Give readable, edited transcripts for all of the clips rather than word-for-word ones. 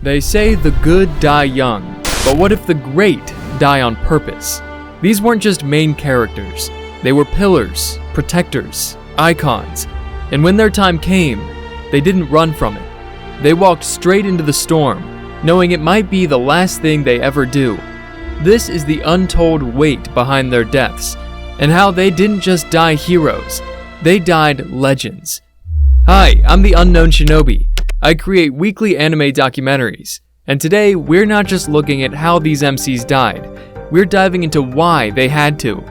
They say the good die young, but what if the great die on purpose? These weren't just main characters. They were pillars, protectors, icons, and when their time came, they didn't run from it. They walked straight into the storm, knowing it might be the last thing they ever do. This is the untold weight behind their deaths, and how they didn't just die heroes, they died legends. Hi, I'm the Unknown Shinobi. I create weekly anime documentaries, and today we're not just looking at how these MCs died, we're diving into why they had to.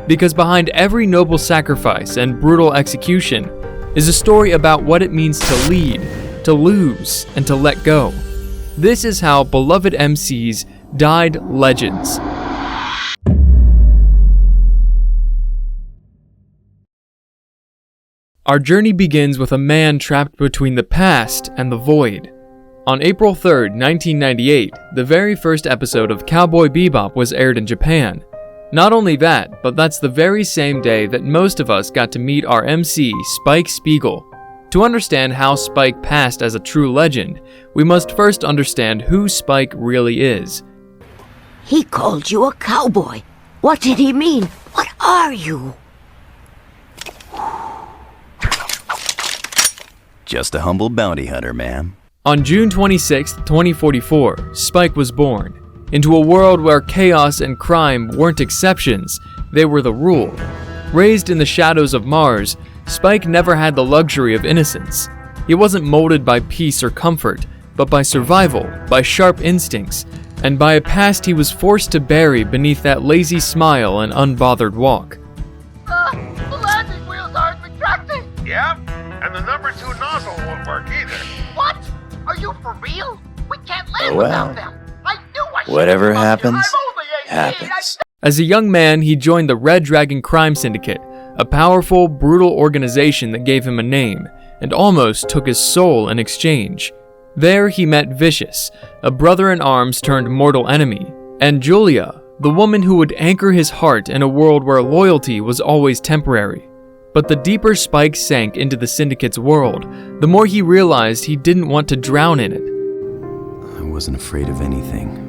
Because behind every noble sacrifice and brutal execution is a story about what it means to lead, to lose, and to let go. This is how beloved MCs died legends. Our journey begins with a man trapped between the past and the void. On April 3rd, 1998, the very first episode of Cowboy Bebop was aired in Japan. Not only that, but that's the very same day that most of us got to meet our MC, Spike Spiegel. To understand how Spike passed as a true legend, we must first understand who Spike really is. He called you a cowboy. What did he mean? What are you? Just a humble bounty hunter, ma'am. On June 26, 2044, Spike was born. Into a world where chaos and crime weren't exceptions, they were the rule. Raised in the shadows of Mars, Spike never had the luxury of innocence. He wasn't molded by peace or comfort, but by survival, by sharp instincts, and by a past he was forced to bury beneath that lazy smile and unbothered walk. The landing wheels aren't retracting! Yep, and the number 2 nozzle won't work either. What? Are you for real? We can't land Well, without them! I knew I should whatever have come happens, here. I'm only 18. happens. As a young man, he joined the Red Dragon Crime Syndicate, a powerful, brutal organization that gave him a name, and almost took his soul in exchange. There he met Vicious, a brother-in-arms turned mortal enemy, and Julia, the woman who would anchor his heart in a world where loyalty was always temporary. But the deeper Spike sank into the Syndicate's world, the more he realized he didn't want to drown in it. I wasn't afraid of anything.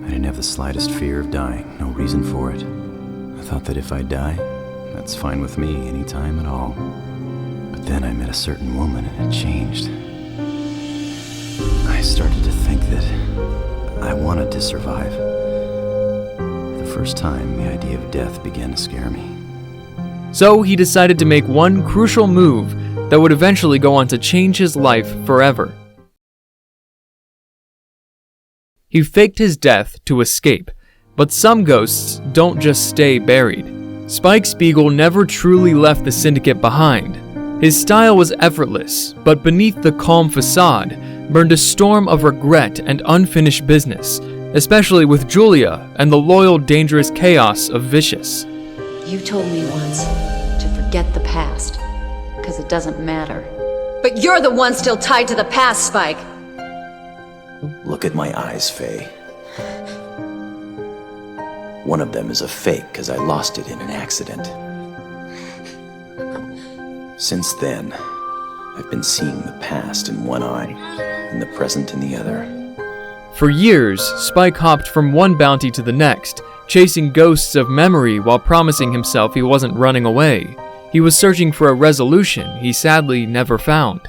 I didn't have the slightest fear of dying, no reason for it. I thought that if I die, that's fine with me anytime at all. But then I met a certain woman and it changed. I started to think that I wanted to survive. For the first time, the idea of death began to scare me. So he decided to make one crucial move that would eventually go on to change his life forever. He faked his death to escape, but some ghosts don't just stay buried. Spike Spiegel never truly left the Syndicate behind. His style was effortless, but beneath the calm facade burned a storm of regret and unfinished business, especially with Julia and the loyal, dangerous chaos of Vicious. You told me once to forget the past, because it doesn't matter. But you're the one still tied to the past, Spike! Look at my eyes, Faye. One of them is a fake because I lost it in an accident. Since then, I've been seeing the past in one eye and the present in the other. For years, Spike hopped from one bounty to the next, chasing ghosts of memory while promising himself he wasn't running away. He was searching for a resolution he sadly never found.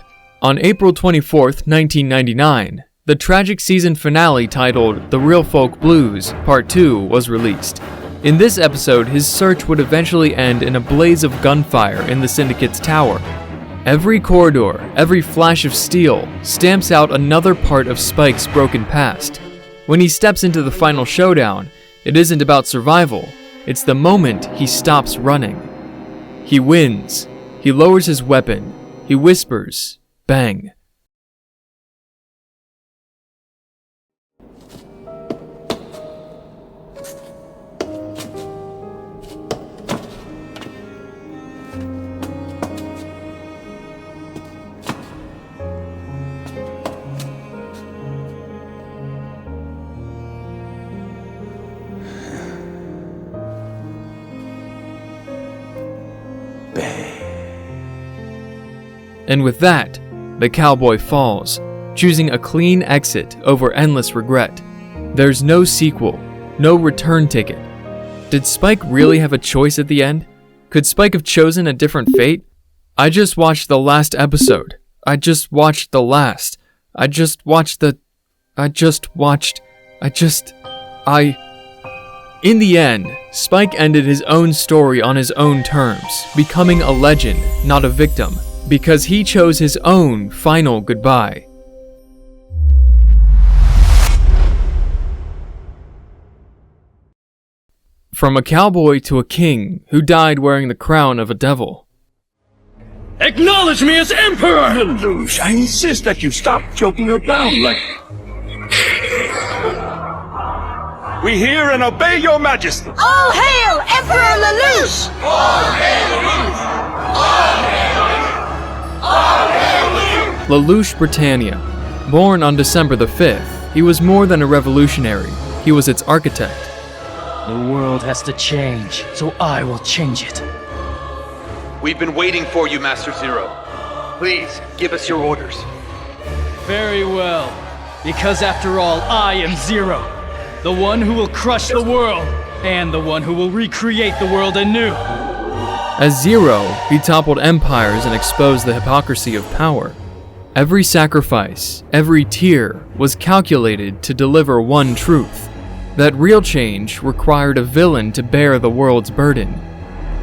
On April 24th, 1999, the tragic season finale titled The Real Folk Blues Part 2 was released. In this episode, his search would eventually end in a blaze of gunfire in the Syndicate's tower. Every corridor, every flash of steel, stamps out another part of Spike's broken past. When he steps into the final showdown, it isn't about survival, it's the moment he stops running. He wins. He lowers his weapon. He whispers, bang. And with that, the cowboy falls, choosing a clean exit over endless regret. There's no sequel, no return ticket. Did Spike really have a choice at the end? Could Spike have chosen a different fate? I just watched the last episode. In the end, Spike ended his own story on his own terms, becoming a legend, not a victim, because he chose his own final goodbye. From a cowboy to a king who died wearing the crown of a devil. Acknowledge me as Emperor! Lelouch, I insist that you stop choking her down like... We hear and obey your majesty! All hail Emperor Lelouch! All hail Lelouch! All hail Lelouch! All hail Lelouch! Lelouch Britannia. Born on December the 5th, he was more than a revolutionary. He was its architect. The world has to change, so I will change it. We've been waiting for you, Master Zero. Please, give us your orders. Very well, because after all, I am Zero. The one who will crush the world, and the one who will recreate the world anew. As Zero, he toppled empires and exposed the hypocrisy of power. Every sacrifice, every tear, was calculated to deliver one truth: that real change required a villain to bear the world's burden.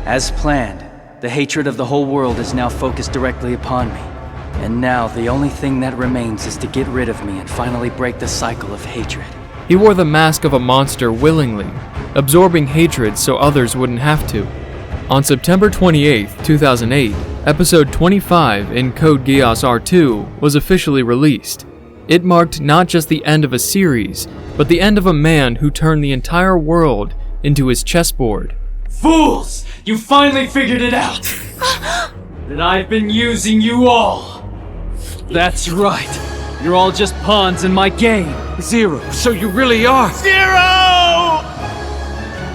As planned, the hatred of the whole world is now focused directly upon me. And now the only thing that remains is to get rid of me and finally break the cycle of hatred. He wore the mask of a monster willingly, absorbing hatred so others wouldn't have to. On September 28, 2008, episode 25 in Code Geass R2 was officially released. It marked not just the end of a series, but the end of a man who turned the entire world into his chessboard. Fools! You finally figured it out! That I've been using you all! That's right. You're all just pawns in my game. Zero, so you really are... Zero!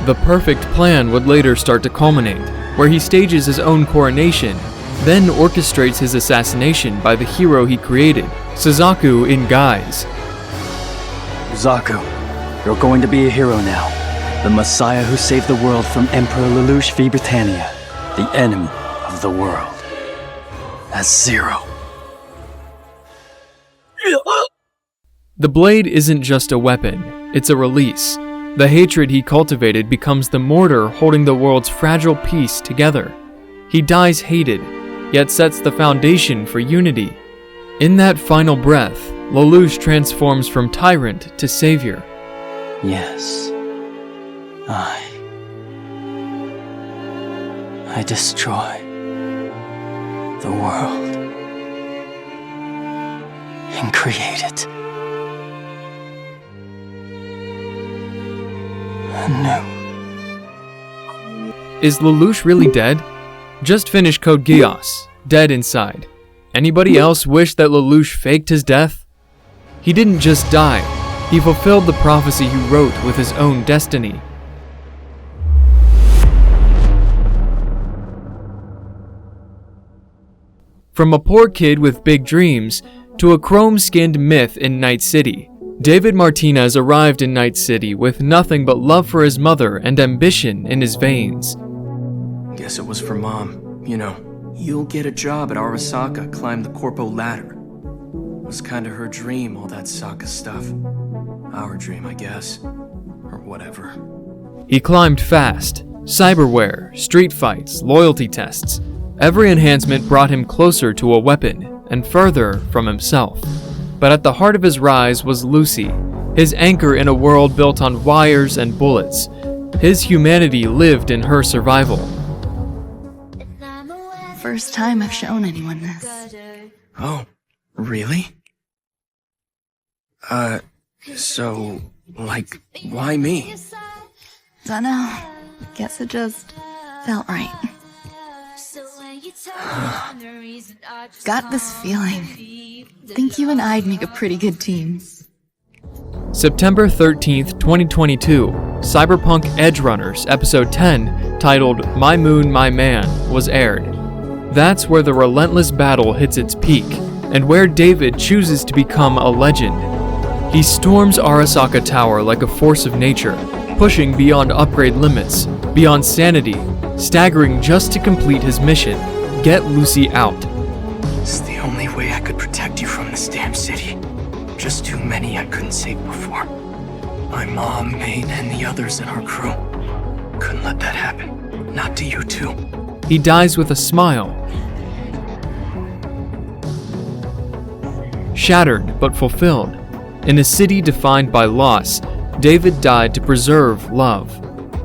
The perfect plan would later start to culminate, where he stages his own coronation, then orchestrates his assassination by the hero he created, Suzaku in guise. Zaku, you're going to be a hero now. The Messiah who saved the world from Emperor Lelouch V. Britannia, the enemy of the world. As Zero. The blade isn't just a weapon, it's a release. The hatred he cultivated becomes the mortar holding the world's fragile peace together. He dies hated, yet sets the foundation for unity. In that final breath, Lelouch transforms from tyrant to savior. Yes. I destroy the world and create it anew. Is Lelouch really dead? Just finished Code Geass, dead inside. Anybody else wish that Lelouch faked his death? He didn't just die, he fulfilled the prophecy he wrote with his own destiny. From a poor kid with big dreams to a chrome-skinned myth in Night City, David Martinez arrived in Night City with nothing but love for his mother and ambition in his veins. Guess it was for Mom. You know, you'll get a job at Arasaka, climb the corpo ladder. Was kinda her dream, all that Sokka stuff. Our dream, I guess. Or whatever. He climbed fast. Cyberware, street fights, loyalty tests. Every enhancement brought him closer to a weapon, and further from himself. But at the heart of his rise was Lucy, his anchor in a world built on wires and bullets. His humanity lived in her survival. First time I've shown anyone this. Oh, really? So, like, why me? Dunno. Guess it just felt right. Got this feeling. Think you and I'd make a pretty good team. September 13th, 2022, Cyberpunk Edgerunners Episode 10, titled My Moon, My Man, was aired. That's where the relentless battle hits its peak. and where David chooses to become a legend. He storms Arasaka Tower like a force of nature, pushing beyond upgrade limits, beyond sanity, staggering just to complete his mission, get Lucy out. It's the only way I could protect you from this damn city. Just too many I couldn't save before. My mom, Maine, and the others in our crew. Couldn't let that happen. Not to you too. He dies with a smile. Shattered but fulfilled. In a city defined by loss, David died to preserve love.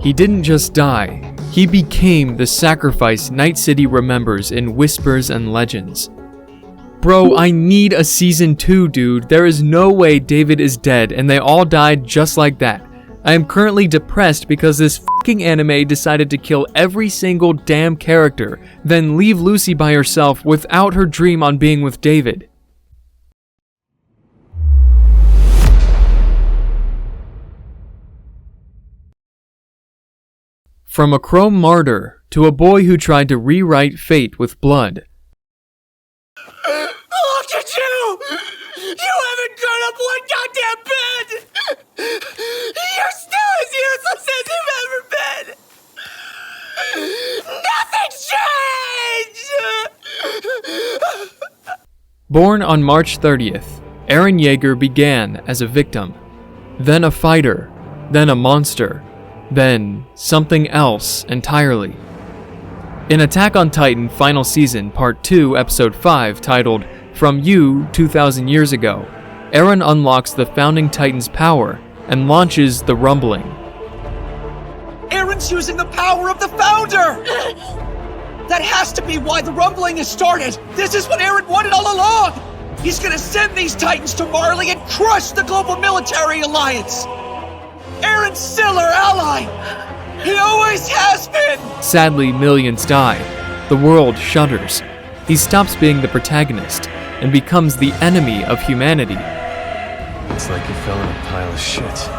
He didn't just die, he became the sacrifice Night City remembers in whispers and legends. Bro, I need a season 2, dude. There is no way David is dead and they all died just like that. I am currently depressed because this fucking anime decided to kill every single damn character, then leave Lucy by herself without her dream on being with David. From a chrome martyr to a boy who tried to rewrite fate with blood. Look at you! You haven't grown up one goddamn bit! You're still as useless as you've ever been! Nothing's changed! Born on March 30th, Eren Yeager began as a victim, then a fighter, then a monster, then something else entirely. In Attack on Titan Final Season Part 2 Episode 5 titled From You 2,000 Years Ago, Eren unlocks the Founding Titan's power and launches the Rumbling. Eren's using the power of the Founder! That has to be why the Rumbling has started! This is what Eren wanted all along! He's gonna send these Titans to Marley and crush the global military alliance! Eren's still our ally! He always has been! Sadly, millions die. The world shudders. He stops being the protagonist and becomes the enemy of humanity. It's like you fell in a pile of shit.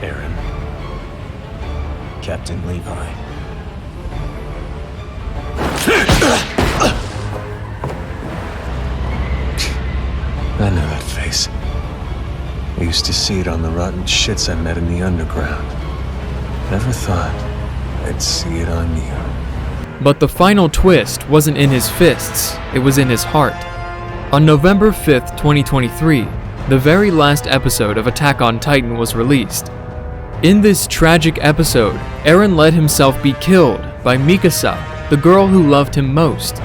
Eren. Captain Levi. I know that face. I used to see it on the rotten shits I met in the underground. Never thought I'd see it on you. But the final twist wasn't in his fists, it was in his heart. On November 5th, 2023, the very last episode of Attack on Titan was released. In this tragic episode, Eren let himself be killed by Mikasa, the girl who loved him most.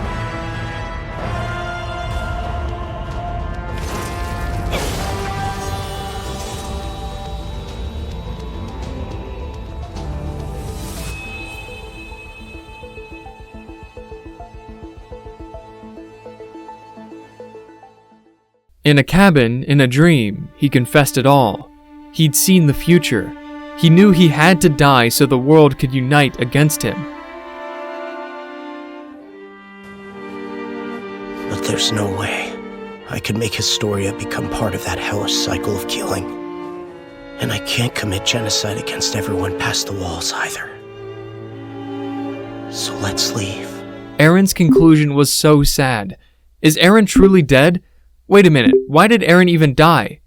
In a cabin, in a dream, he confessed it all. He'd seen the future. He knew he had to die so the world could unite against him. But there's no way I could make Historia become part of that hellish cycle of killing. And I can't commit genocide against everyone past the walls either. So let's leave. Eren's conclusion was so sad. Is Eren truly dead? Wait a minute, why did Eren even die?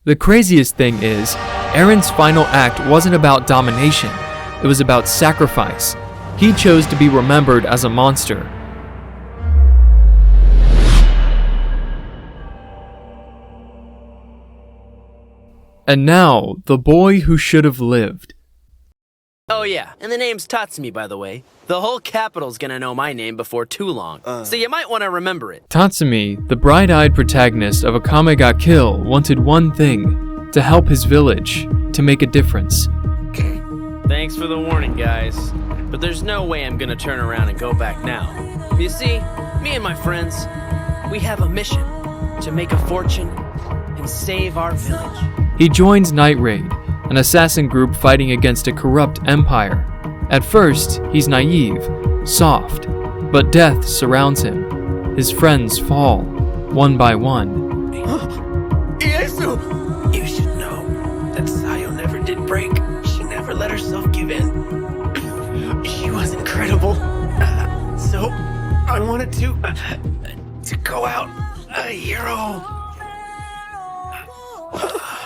The craziest thing is, Eren's final act wasn't about domination, it was about sacrifice. He chose to be remembered as a monster. And now, the boy who should have lived. Oh yeah, and the name's Tatsumi, by the way. The whole capital's gonna know my name before too long, so you might want to remember it. Tatsumi, the bright-eyed protagonist of Akame ga Kill, wanted one thing: to help his village, to make a difference. Thanks for the warning, guys. But there's no way I'm gonna turn around and go back now. You see, me and my friends, we have a mission to make a fortune and save our village. He joins Night Raid, an assassin group fighting against a corrupt empire. At first, he's naive, soft, but death surrounds him. His friends fall, one by one. Iesu! You should know that Sayo never did break. She never let herself give in. She was incredible. So, I wanted to to go out a hero.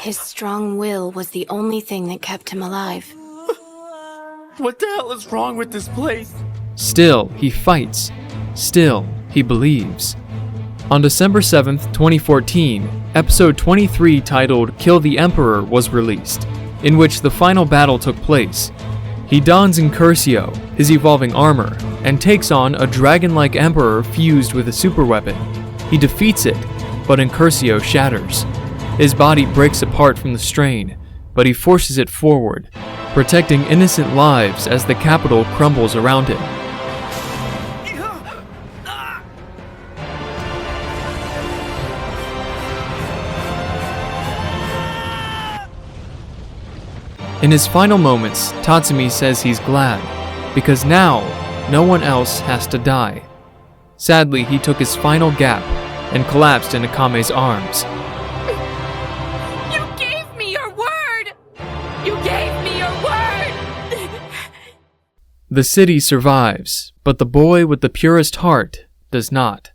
His strong will was the only thing that kept him alive. What the hell is wrong with this place? Still, he fights. Still, he believes. On December 7th, 2014, episode 23 titled Kill the Emperor was released, in which the final battle took place. He dons Incursio, his evolving armor, and takes on a dragon-like emperor fused with a superweapon. He defeats it, but Incursio shatters. His body breaks apart from the strain, but he forces it forward, protecting innocent lives as the capital crumbles around him. In his final moments, Tatsumi says he's glad, because now, no one else has to die. Sadly, he took his final gap and collapsed in Akame's arms. You gave me your word! You gave me your word! The city survives, but the boy with the purest heart does not.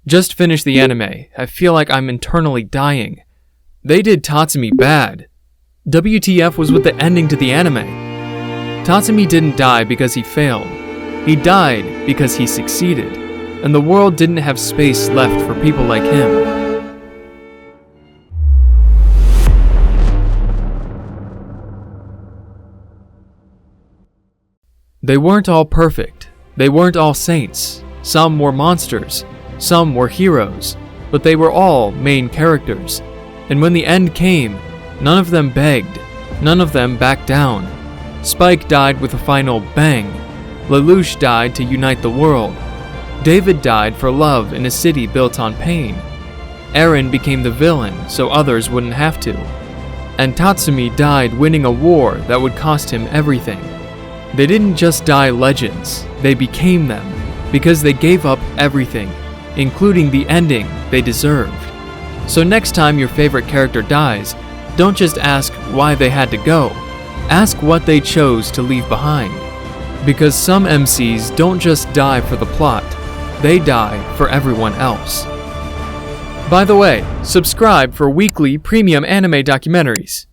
Just finished the anime. I feel like I'm internally dying. They did Tatsumi bad. WTF was with the ending to the anime. Tatsumi didn't die because he failed. He died because he succeeded, and the world didn't have space left for people like him. They weren't all perfect. They weren't all saints. Some were monsters. Some were heroes. But they were all main characters. And when the end came, none of them begged. None of them backed down. Spike died with a final bang. Lelouch died to unite the world. David died for love in a city built on pain. Eren became the villain so others wouldn't have to. And Tatsumi died winning a war that would cost him everything. They didn't just die legends, they became them, because they gave up everything, including the ending they deserved. So next time your favorite character dies, don't just ask why they had to go. Ask what they chose to leave behind. Because some MCs don't just die for the plot, they die for everyone else. By the way, subscribe for weekly premium anime documentaries.